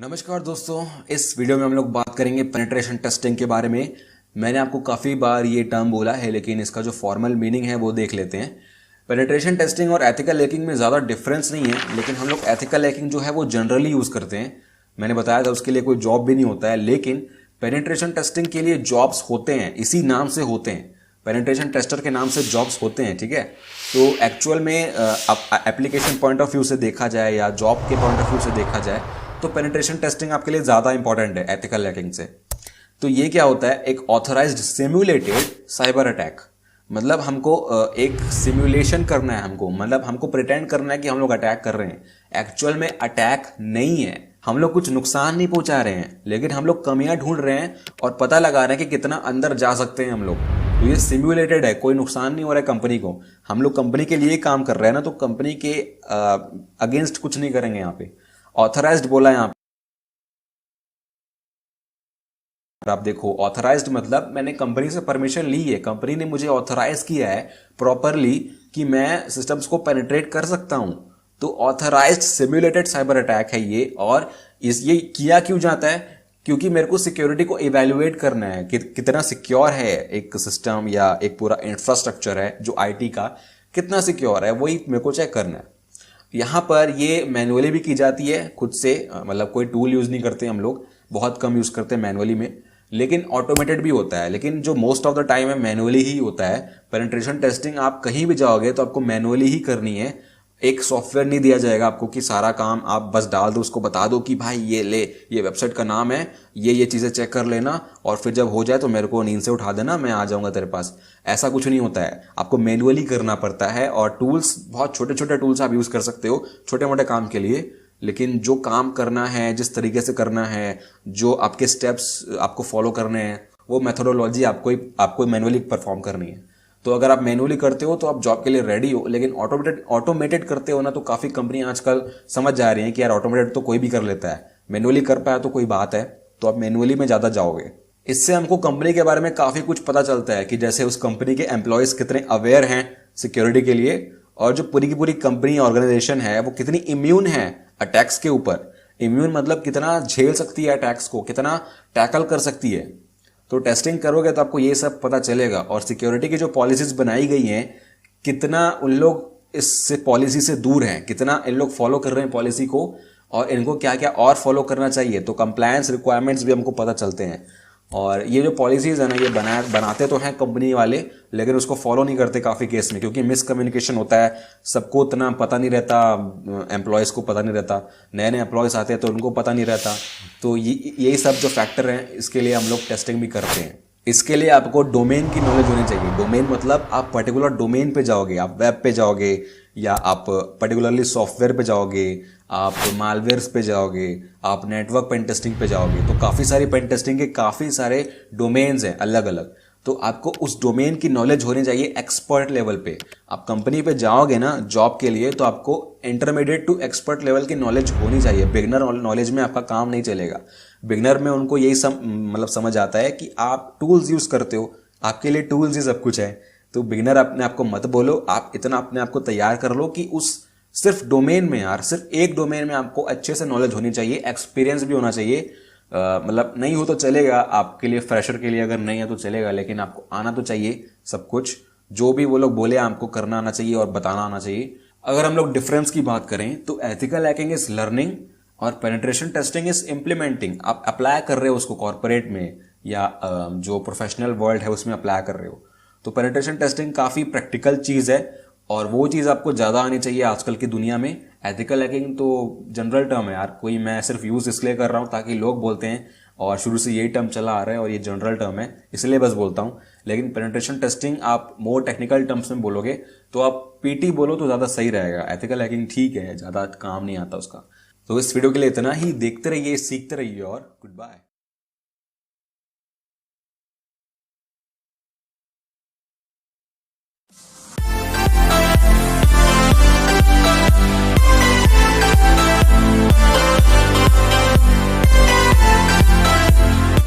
नमस्कार दोस्तों, इस वीडियो में हम लोग बात करेंगे पेनिट्रेशन टेस्टिंग के बारे में। मैंने आपको काफ़ी बार ये टर्म बोला है, लेकिन इसका जो फॉर्मल मीनिंग है वो देख लेते हैं। पेनिट्रेशन टेस्टिंग और एथिकल हैकिंग में ज़्यादा डिफरेंस नहीं है, लेकिन हम लोग एथिकल हैकिंग जो है वो जनरली यूज़ करते हैं। मैंने बताया था उसके लिए कोई जॉब भी नहीं होता है, लेकिन पेनिट्रेशन टेस्टिंग के लिए जॉब्स होते हैं, इसी नाम से होते हैं। पेनिट्रेशन टेस्टर के नाम से जॉब्स होते हैं, ठीक है। तो एक्चुअल में एप्लीकेशन पॉइंट ऑफ व्यू से देखा जाए या जॉब के पॉइंट ऑफ व्यू से देखा जाए तो पेनिट्रेशन टेस्टिंग आपके लिए ज़्यादा इंपॉर्टेंट है एथिकल हैकिंग से। तो ये क्या होता है, एक ऑथराइज्ड सिम्युलेटेड साइबर अटैक। मतलब हमको एक सिमुलेशन करना है, हमको प्रिटेंड करना है कि हम लोग अटैक कर रहे हैं। एक्चुअल में अटैक नहीं है, हम लोग कुछ नुकसान नहीं पहुंचा रहे हैं, लेकिन हम लोग कमियां ढूंढ रहे हैं और पता लगा रहे हैं कि कितना अंदर जा सकते हैं हम लोग। तो ये सिम्युलेटेड है, कोई नुकसान नहीं हो रहा है कंपनी को। हम लोग कंपनी के लिए काम कर रहे हैं ना, तो कंपनी के अगेंस्ट कुछ नहीं करेंगे। यहाँ पे ऑथराइज्ड बोला है, यहाँ पर आप देखो ऑथराइज्ड मतलब मैंने कंपनी से परमिशन ली है, कंपनी ने मुझे ऑथराइज किया है प्रॉपरली कि मैं सिस्टम्स को पेनिट्रेट कर सकता हूं। तो ऑथराइज्ड सिम्युलेटेड साइबर अटैक है ये। और ये किया क्यों जाता है? क्योंकि मेरे को सिक्योरिटी को इवेल्युएट करना है कि कितना सिक्योर है एक सिस्टम या एक पूरा इंफ्रास्ट्रक्चर है जो आईटी का, कितना सिक्योर है, वही मेरे को चेक करना है। यहाँ पर ये मैनुअली भी की जाती है खुद से, मतलब कोई टूल यूज नहीं करते हम लोग, बहुत कम यूज करते हैं मैनुअली में। लेकिन ऑटोमेटेड भी होता है, लेकिन जो मोस्ट ऑफ द टाइम है मैनुअली ही होता है। पेनिट्रेशन टेस्टिंग आप कहीं भी जाओगे तो आपको मैनुअली ही करनी है। एक सॉफ्टवेयर नहीं दिया जाएगा आपको कि सारा काम आप बस डाल दो, उसको बता दो कि भाई ये ले, ये वेबसाइट का नाम है, ये चीज़ें चेक कर लेना और फिर जब हो जाए तो मेरे को नींद से उठा देना, मैं आ जाऊंगा तेरे पास। ऐसा कुछ नहीं होता है, आपको मैनुअली करना पड़ता है। और टूल्स बहुत छोटे छोटे टूल्स आप यूज़ कर सकते हो छोटे मोटे काम के लिए, लेकिन जो काम करना है, जिस तरीके से करना है, जो आपके स्टेप्स आपको फॉलो करने हैं, वो मेथोडोलॉजी आपको मैनुअली परफॉर्म करनी है। तो अगर आप मैनुअली करते हो तो आप जॉब के लिए रेडी हो, लेकिन ऑटोमेटेड करते हो ना, तो काफ़ी कंपनियां आजकल समझ जा रही हैं कि यार ऑटोमेटेड तो कोई भी कर लेता है, मैनुअली कर पाया तो कोई बात है, तो आप मैनुअली में ज़्यादा जाओगे। इससे हमको कंपनी के बारे में काफ़ी कुछ पता चलता है कि जैसे उस कंपनी के एम्प्लॉयज़ कितने अवेयर हैं सिक्योरिटी के लिए, और जो पूरी की पूरी कंपनी ऑर्गेनाइजेशन है वो कितनी इम्यून है अटैक्स के ऊपर। इम्यून मतलब कितना झेल सकती है अटैक्स को, कितना टैकल कर सकती है। तो टेस्टिंग करोगे तो आपको ये सब पता चलेगा। और सिक्योरिटी की जो पॉलिसीज बनाई गई हैं, कितना उन लोग इससे पॉलिसी से दूर हैं, कितना इन लोग फॉलो कर रहे हैं पॉलिसी को, और इनको क्या क्या और फॉलो करना चाहिए। तो कंप्लायंस रिक्वायरमेंट्स भी हमको पता चलते हैं। और ये जो पॉलिसीज़ है ना, ये बनाते तो हैं कंपनी वाले, लेकिन उसको फॉलो नहीं करते काफ़ी केस में, क्योंकि मिसकम्युनिकेशन होता है, सबको उतना पता नहीं रहता, एम्प्लॉयज़ को पता नहीं रहता, नए नए एम्प्लॉयज़ आते हैं तो उनको पता नहीं रहता। तो यही सब जो फैक्टर हैं, इसके लिए हम लोग टेस्टिंग भी करते हैं। इसके लिए आपको डोमेन की नॉलेज होनी चाहिए। डोमेन मतलब आप पर्टिकुलर डोमेन पे जाओगे, आप वेब पे जाओगे, या आप पर्टिकुलरली सॉफ्टवेयर पे जाओगे, आप मालवेयर्स पे जाओगे, आप नेटवर्क पेन टेस्टिंग पे जाओगे। तो काफ़ी सारी पेन टेस्टिंग के काफ़ी सारे डोमेन्स हैं अलग अलग। तो आपको उस डोमेन की नॉलेज होनी चाहिए एक्सपर्ट लेवल पे। आप कंपनी पे जाओगे ना जॉब के लिए, तो आपको इंटरमीडिएट टू एक्सपर्ट लेवल की नॉलेज होनी चाहिए। बिगनर नॉलेज में आपका काम नहीं चलेगा। बिगनर में उनको यही समझ आता है कि आप टूल्स यूज़ करते हो, आपके लिए टूल्स ही सब कुछ है। तो बिगनर अपने आप को मत बोलो, आप इतना अपने आप को तैयार कर लो कि उस सिर्फ डोमेन में, यार सिर्फ एक डोमेन में आपको अच्छे से नॉलेज होनी चाहिए, एक्सपीरियंस भी होना चाहिए। मतलब नहीं हो तो चलेगा, आपके लिए फ्रेशर के लिए अगर नहीं है तो चलेगा, लेकिन आपको आना तो चाहिए सब कुछ। जो भी वो लोग बोले आपको करना आना चाहिए और बताना आना चाहिए। अगर हम लोग डिफरेंस की बात करें तो एथिकल हैकिंग इज लर्निंग और पेनिट्रेशन टेस्टिंग इज इम्प्लीमेंटिंग। आप अप्लाई कर रहे हो उसको कॉर्पोरेट में या जो प्रोफेशनल वर्ल्ड है उसमें अप्लाई कर रहे हो। तो पेनिट्रेशन टेस्टिंग काफ़ी प्रैक्टिकल चीज़ है और वो चीज़ आपको ज़्यादा आनी चाहिए आजकल की दुनिया में। एथिकल हैकिंग तो जनरल टर्म है यार, कोई मैं सिर्फ यूज़ इसलिए कर रहा हूँ ताकि लोग बोलते हैं और शुरू से यही टर्म चला आ रहा है और ये जनरल टर्म है, इसलिए बस बोलता हूँ। लेकिन पेनिट्रेशन टेस्टिंग आप मोर टेक्निकल टर्म्स में बोलोगे तो आप पीटी बोलो तो ज़्यादा सही रहेगा। एथिकल हैकिंग ठीक है, ज़्यादा काम नहीं आता उसका। तो इस वीडियो के लिए इतना ही। देखते रहिए, सीखते रहिए और गुड बाय।